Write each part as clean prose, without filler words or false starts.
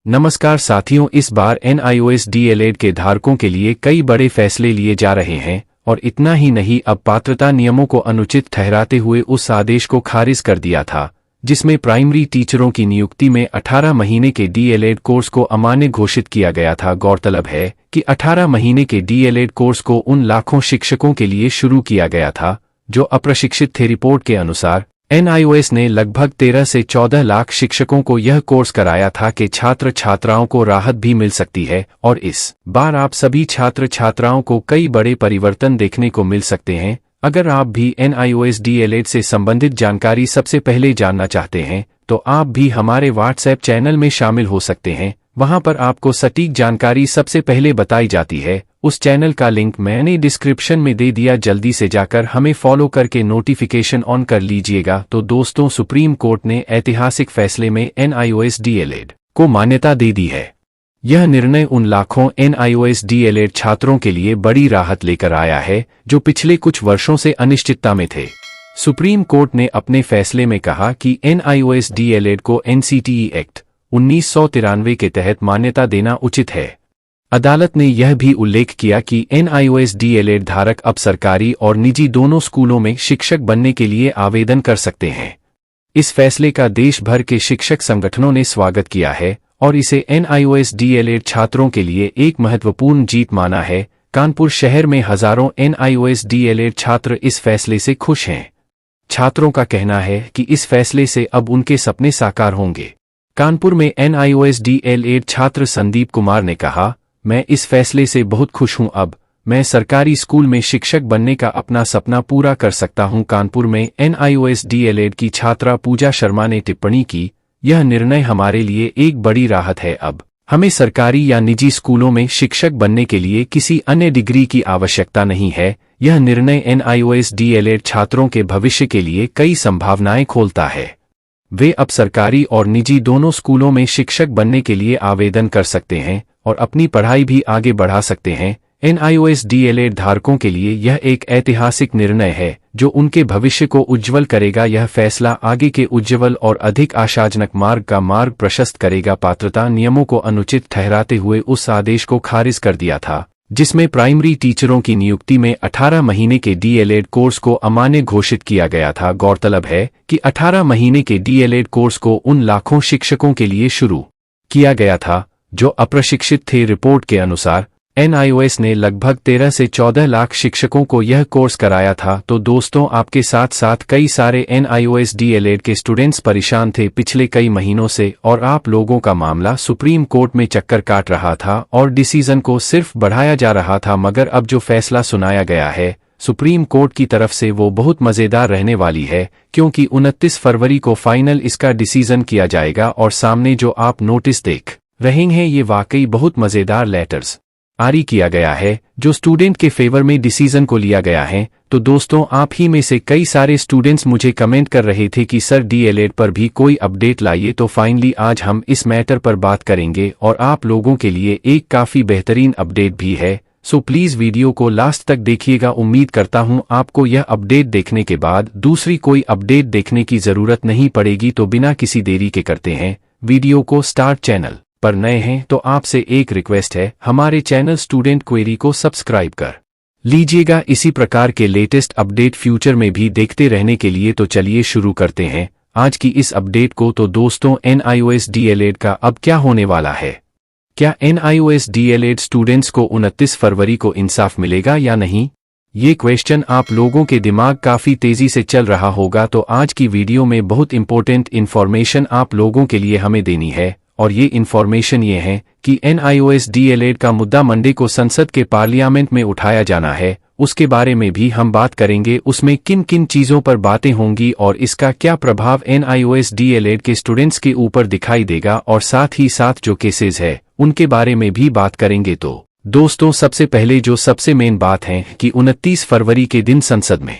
नमस्कार साथियों, इस बार NIOS DELED के धारकों के लिए कई बड़े फैसले लिए जा रहे हैं और इतना ही नहीं, अब पात्रता नियमों को अनुचित ठहराते हुए उस आदेश को खारिज कर दिया था जिसमें प्राइमरी टीचरों की नियुक्ति में 18 महीने के DELED कोर्स को अमान्य घोषित किया गया था। गौरतलब है कि 18 महीने के DELED कोर्स को उन लाखों शिक्षकों के लिए शुरू किया गया था जो अप्रशिक्षित थे। रिपोर्ट के अनुसार NIOS ने लगभग 13 से 14 लाख शिक्षकों को यह कोर्स कराया था कि छात्र छात्राओं को राहत भी मिल सकती है और इस बार आप सभी छात्र छात्राओं को कई बड़े परिवर्तन देखने को मिल सकते हैं। अगर आप भी NIOS DELED से संबंधित जानकारी सबसे पहले जानना चाहते हैं तो आप भी हमारे WhatsApp चैनल में शामिल हो सकते हैं। वहां पर आपको सटीक जानकारी सबसे पहले बताई जाती है। उस चैनल का लिंक मैंने डिस्क्रिप्शन में दे दिया, जल्दी से जाकर हमें फॉलो करके नोटिफिकेशन ऑन कर लीजिएगा। तो दोस्तों, सुप्रीम कोर्ट ने ऐतिहासिक फैसले में NIOS DELED को मान्यता दे दी है। यह निर्णय उन लाखों NIOS DELED छात्रों के लिए बड़ी राहत लेकर आया है जो पिछले कुछ वर्षों से अनिश्चितता में थे। सुप्रीम कोर्ट ने अपने फैसले में कहा कि NIOS DELED को NCTE एक्ट 1993 के तहत मान्यता देना उचित है। अदालत ने यह भी उल्लेख किया कि NIOS DELED धारक अब सरकारी और निजी दोनों स्कूलों में शिक्षक बनने के लिए आवेदन कर सकते हैं। इस फैसले का देश भर के शिक्षक संगठनों ने स्वागत किया है और इसे NIOS DELED छात्रों के लिए एक महत्वपूर्ण जीत माना है। कानपुर शहर में हजारों NIOS DELED छात्र इस फैसले से खुश हैं। छात्रों का कहना है कि इस फैसले से अब उनके सपने साकार होंगे। कानपुर में NIOS DELED छात्र संदीप कुमार ने कहा, मैं इस फैसले से बहुत खुश हूं। अब मैं सरकारी स्कूल में शिक्षक बनने का अपना सपना पूरा कर सकता हूं। कानपुर में NIOS DELED की छात्रा पूजा शर्मा ने टिप्पणी की, यह निर्णय हमारे लिए एक बड़ी राहत है। अब हमें सरकारी या निजी स्कूलों में शिक्षक बनने के लिए किसी अन्य डिग्री की आवश्यकता नहीं है। यह निर्णय NIOS DELED छात्रों के भविष्य के लिए कई संभावनाएं खोलता है। वे अब सरकारी और निजी दोनों स्कूलों में शिक्षक बनने के लिए आवेदन कर सकते हैं और अपनी पढ़ाई भी आगे बढ़ा सकते हैं। NIOS DELED धारकों के लिए यह एक ऐतिहासिक निर्णय है जो उनके भविष्य को उज्जवल करेगा। यह फैसला आगे के उज्जवल और अधिक आशाजनक मार्ग का मार्ग प्रशस्त करेगा। पात्रता नियमों को अनुचित ठहराते हुए उस आदेश को खारिज कर दिया था जिसमें प्राइमरी टीचरों की नियुक्ति में 18 महीने के DELED कोर्स को अमान्य घोषित किया गया था। गौरतलब है कि 18 महीने के DELED कोर्स को उन लाखों शिक्षकों के लिए शुरू किया गया था जो अप्रशिक्षित थे। रिपोर्ट के अनुसार NIOS ने लगभग 13 से 14 लाख शिक्षकों को यह कोर्स कराया था। तो दोस्तों, आपके साथ साथ कई सारे NIOS DELED के स्टूडेंट्स परेशान थे पिछले कई महीनों से और आप लोगों का मामला सुप्रीम कोर्ट में चक्कर काट रहा था और डिसीजन को सिर्फ बढ़ाया जा रहा था। मगर अब जो फैसला सुनाया गया है सुप्रीम कोर्ट की तरफ से वो बहुत मज़ेदार रहने वाली है, क्योंकि 29 फरवरी को फाइनल इसका डिसीजन किया जाएगा और सामने जो आप नोटिस देख रहे हैं ये वाकई बहुत मज़ेदार लेटर्स जारी किया गया है जो स्टूडेंट के फेवर में डिसीजन को लिया गया है। तो दोस्तों, आप ही में से कई सारे स्टूडेंट्स मुझे कमेंट कर रहे थे कि सर DELED पर भी कोई अपडेट लाइए। तो फाइनली आज हम इस मैटर पर बात करेंगे और आप लोगों के लिए एक काफ़ी बेहतरीन अपडेट भी है। सो प्लीज़ वीडियो को लास्ट तक देखिएगा। उम्मीद करता हूं आपको यह अपडेट देखने के बाद दूसरी कोई अपडेट देखने की ज़रूरत नहीं पड़ेगी। तो बिना किसी देरी के करते हैं वीडियो को स्टार्ट। चैनल पर नए हैं तो आपसे एक रिक्वेस्ट है, हमारे चैनल स्टूडेंट क्वेरी को सब्सक्राइब कर लीजिएगा इसी प्रकार के लेटेस्ट अपडेट फ्यूचर में भी देखते रहने के लिए। तो चलिए शुरू करते हैं आज की इस अपडेट को। तो दोस्तों, NIOS DELED का अब क्या होने वाला है? क्या NIOS DELED स्टूडेंट्स को 29 फरवरी को इंसाफ मिलेगा या नहीं? ये क्वेश्चन आप लोगों के दिमाग काफ़ी तेज़ी से चल रहा होगा। तो आज की वीडियो में बहुत इंपॉर्टेंट इन्फॉर्मेशन आप लोगों के लिए हमें देनी है और ये इन्फॉर्मेशन ये है कि NIOS DELED का मुद्दा मंडे को संसद के पार्लियामेंट में उठाया जाना है। उसके बारे में भी हम बात करेंगे, उसमें किन किन चीज़ों पर बातें होंगी और इसका क्या प्रभाव NIOS DELED के स्टूडेंट्स के ऊपर दिखाई देगा और साथ ही साथ जो केसेस है उनके बारे में भी बात करेंगे। तो दोस्तों, सबसे पहले जो सबसे मेन बात है कि 29 फरवरी के दिन संसद में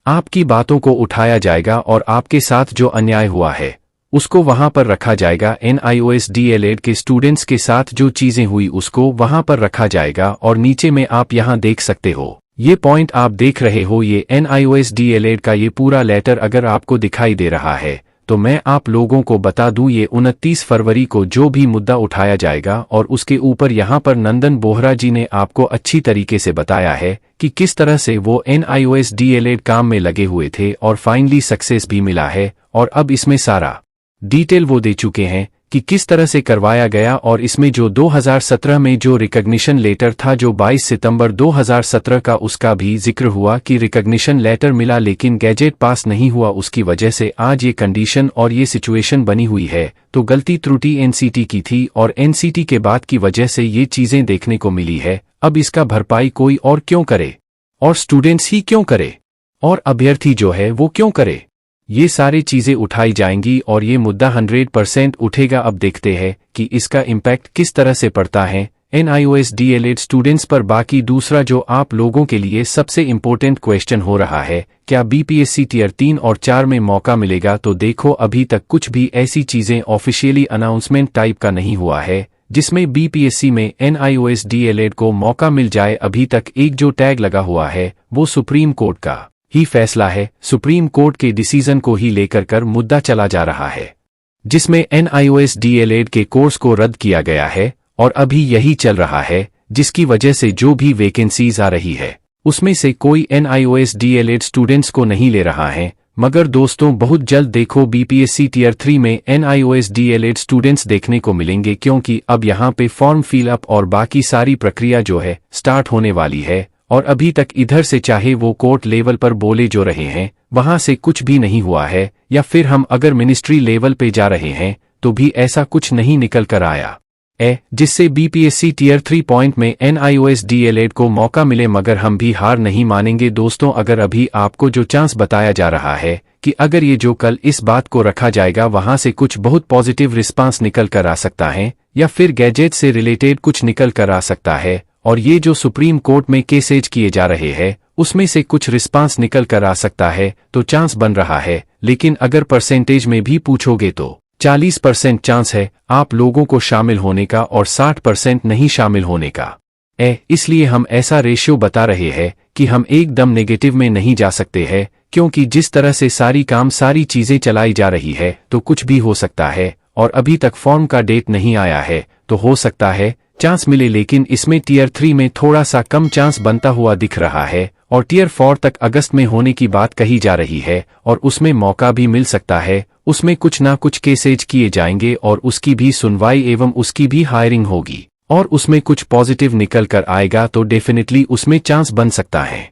आपकी बातों को उठाया जाएगा और आपके साथ जो अन्याय हुआ है उसको वहां पर रखा जाएगा। NIOS DELED के स्टूडेंट्स के साथ जो चीजें हुई उसको वहां पर रखा जाएगा। और नीचे में आप यहां देख सकते हो, ये पॉइंट आप देख रहे हो, ये NIOS DELED का ये पूरा लेटर अगर आपको दिखाई दे रहा है तो मैं आप लोगों को बता दूं ये 29 फरवरी को जो भी मुद्दा उठाया जाएगा और उसके ऊपर यहाँ पर नंदन बोहरा जी ने आपको अच्छी तरीके से बताया है कि किस तरह से वो NIOS DLED काम में लगे हुए थे और फाइनली सक्सेस भी मिला है, और अब इसमें सारा डिटेल वो दे चुके हैं कि किस तरह से करवाया गया। और इसमें जो 2017 में जो रिकॉग्निशन लेटर था जो 22 सितंबर 2017 का, उसका भी जिक्र हुआ कि रिकॉग्निशन लेटर मिला लेकिन गैजेट पास नहीं हुआ, उसकी वजह से आज ये कंडीशन और ये सिचुएशन बनी हुई है। तो गलती त्रुटि NCT की थी और NCT के बाद की वजह से ये चीजें देखने को मिली है। अब इसका भरपाई कोई और क्यों करे, और स्टूडेंट्स ही क्यों करे, और अभ्यर्थी जो है वो क्यों करे? ये सारी चीजें उठाई जाएंगी और ये मुद्दा 100% उठेगा। अब देखते हैं कि इसका इम्पैक्ट किस तरह से पड़ता है NIOS DLED स्टूडेंट्स पर। बाकी दूसरा जो आप लोगों के लिए सबसे इम्पोर्टेंट क्वेश्चन हो रहा है, क्या BPSC टियर 3 और 4 में मौका मिलेगा? तो देखो, अभी तक कुछ भी ऐसी चीजें ऑफिशियली अनाउंसमेंट टाइप का नहीं हुआ है जिसमें BPSC में NIOS DLED को मौका मिल जाए। अभी तक एक जो टैग लगा हुआ है वो सुप्रीम कोर्ट का ही फैसला है। सुप्रीम कोर्ट के डिसीजन को ही लेकर मुद्दा चला जा रहा है, जिसमें NIOS DLED के कोर्स को रद्द किया गया है और अभी यही चल रहा है, जिसकी वजह से जो भी वैकेंसीज आ रही है उसमें से कोई NIOS DLED स्टूडेंट्स को नहीं ले रहा है। मगर दोस्तों, बहुत जल्द देखो BPSC टियर 3 में NIOS DLED स्टूडेंट्स देखने को मिलेंगे, क्योंकि अब यहाँ पे फॉर्म फिल अप और बाकी सारी प्रक्रिया जो है स्टार्ट होने वाली है। और अभी तक इधर से चाहे वो कोर्ट लेवल पर बोले जो रहे हैं वहां से कुछ भी नहीं हुआ है, या फिर हम अगर मिनिस्ट्री लेवल पे जा रहे हैं तो भी ऐसा कुछ नहीं निकल कर आया जिससे BPSC टियर 3 पॉइंट में NIOS DLED को मौका मिले। मगर हम भी हार नहीं मानेंगे दोस्तों। अगर अभी आपको जो चांस बताया जा रहा है कि अगर ये जो कल इस बात को रखा जाएगा वहां से कुछ बहुत पॉजिटिव रिस्पांस निकल कर आ सकता है, या फिर गैजेट से रिलेटेड कुछ निकल कर आ सकता है, और ये जो सुप्रीम कोर्ट में केसेज किए जा रहे हैं उसमें से कुछ रिस्पांस निकल कर आ सकता है, तो चांस बन रहा है। लेकिन अगर परसेंटेज में भी पूछोगे तो 40% चांस है आप लोगों को शामिल होने का और 60% नहीं शामिल होने का। इसलिए हम ऐसा रेशियो बता रहे हैं कि हम एकदम नेगेटिव में नहीं जा सकते हैं, क्योंकि जिस तरह से सारी चीजें चलाई जा रही है तो कुछ भी हो सकता है। और अभी तक फॉर्म का डेट नहीं आया है, तो हो सकता है चांस मिले, लेकिन इसमें टियर 3 में थोड़ा सा कम चांस बनता हुआ दिख रहा है। और टियर 4 तक अगस्त में होने की बात कही जा रही है और उसमें मौका भी मिल सकता है। उसमें कुछ ना कुछ केसेज किए जाएंगे और उसकी भी सुनवाई एवं उसकी भी हायरिंग होगी, और उसमें कुछ पॉजिटिव निकल कर आएगा तो डेफिनेटली उसमें चांस बन सकता है।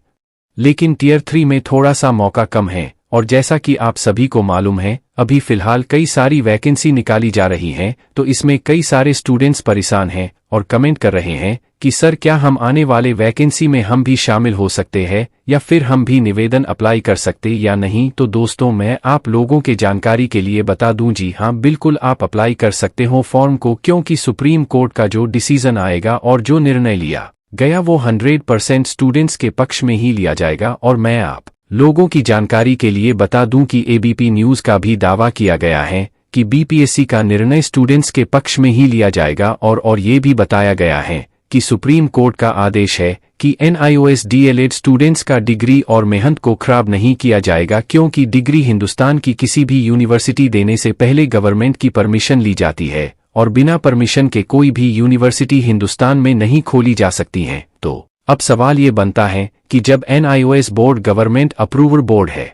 लेकिन टियर 3 में थोड़ा सा मौका कम है, और जैसा कि आप सभी को मालूम है अभी फिलहाल कई सारी वैकेंसी निकाली जा रही हैं, तो इसमें कई सारे स्टूडेंट्स परेशान हैं और कमेंट कर रहे हैं कि सर क्या हम आने वाले वैकेंसी में हम भी शामिल हो सकते हैं, या फिर हम भी निवेदन अप्लाई कर सकते या नहीं। तो दोस्तों, मैं आप लोगों के जानकारी के लिए बता दूं, जी हाँ बिल्कुल आप अप्लाई कर सकते हो फॉर्म को, क्योंकि सुप्रीम कोर्ट का जो डिसीजन आएगा और जो निर्णय लिया गया वो 100% स्टूडेंट्स के पक्ष में ही लिया जाएगा। और मैं आप लोगों की जानकारी के लिए बता दूं कि ABP न्यूज का भी दावा किया गया है कि BPSC का निर्णय स्टूडेंट्स के पक्ष में ही लिया जाएगा। और ये भी बताया गया है कि सुप्रीम कोर्ट का आदेश है कि NIOS DLED स्टूडेंट्स का डिग्री और मेहनत को खराब नहीं किया जाएगा, क्योंकि डिग्री हिंदुस्तान की किसी भी यूनिवर्सिटी देने से पहले गवर्नमेंट की परमिशन ली जाती है, और बिना परमिशन के कोई भी यूनिवर्सिटी हिंदुस्तान में नहीं खोली जा सकती है। तो अब सवाल ये बनता है कि जब NIOS board government approved board है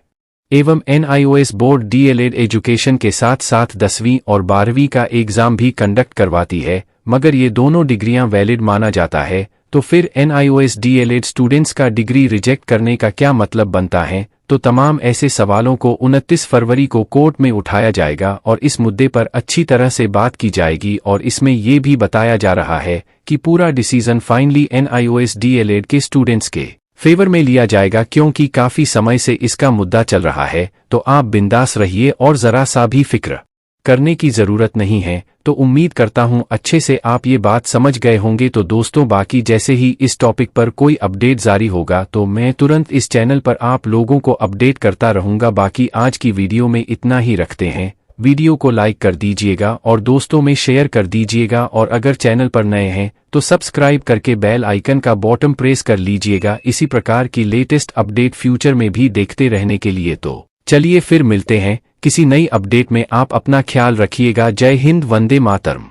एवं NIOS बोर्ड DLED एजुकेशन के साथ साथ 10वीं और 12वीं का एग्जाम भी कंडक्ट करवाती है, मगर ये दोनों डिग्रियां वैलिड माना जाता है, तो फिर NIOS DLED स्टूडेंट्स का डिग्री रिजेक्ट करने का क्या मतलब बनता है? तो तमाम ऐसे सवालों को 29 फरवरी को कोर्ट में उठाया जाएगा और इस मुद्दे पर अच्छी तरह से बात की जाएगी। और इसमें ये भी बताया जा रहा है कि पूरा डिसीजन फाइनली NIOS DLED के स्टूडेंट्स के फेवर में लिया जाएगा, क्योंकि काफी समय से इसका मुद्दा चल रहा है। तो आप बिंदास रहिए और जरा सा भी फिक्र करने की जरूरत नहीं है। तो उम्मीद करता हूं अच्छे से आप ये बात समझ गए होंगे। तो दोस्तों, बाकी जैसे ही इस टॉपिक पर कोई अपडेट जारी होगा तो मैं तुरंत इस चैनल पर आप लोगों को अपडेट करता रहूंगा। बाकी आज की वीडियो में इतना ही रखते हैं। वीडियो को लाइक कर दीजिएगा और दोस्तों में शेयर कर दीजिएगा, और अगर चैनल पर नए हैं तो सब्सक्राइब करके बेल आइकन का बॉटम प्रेस कर लीजिएगा, इसी प्रकार की लेटेस्ट अपडेट फ्यूचर में भी देखते रहने के लिए। तो चलिए फिर मिलते हैं किसी नई अपडेट में आप अपना ख्याल रखिएगा। जय हिंद, वंदे मातरम।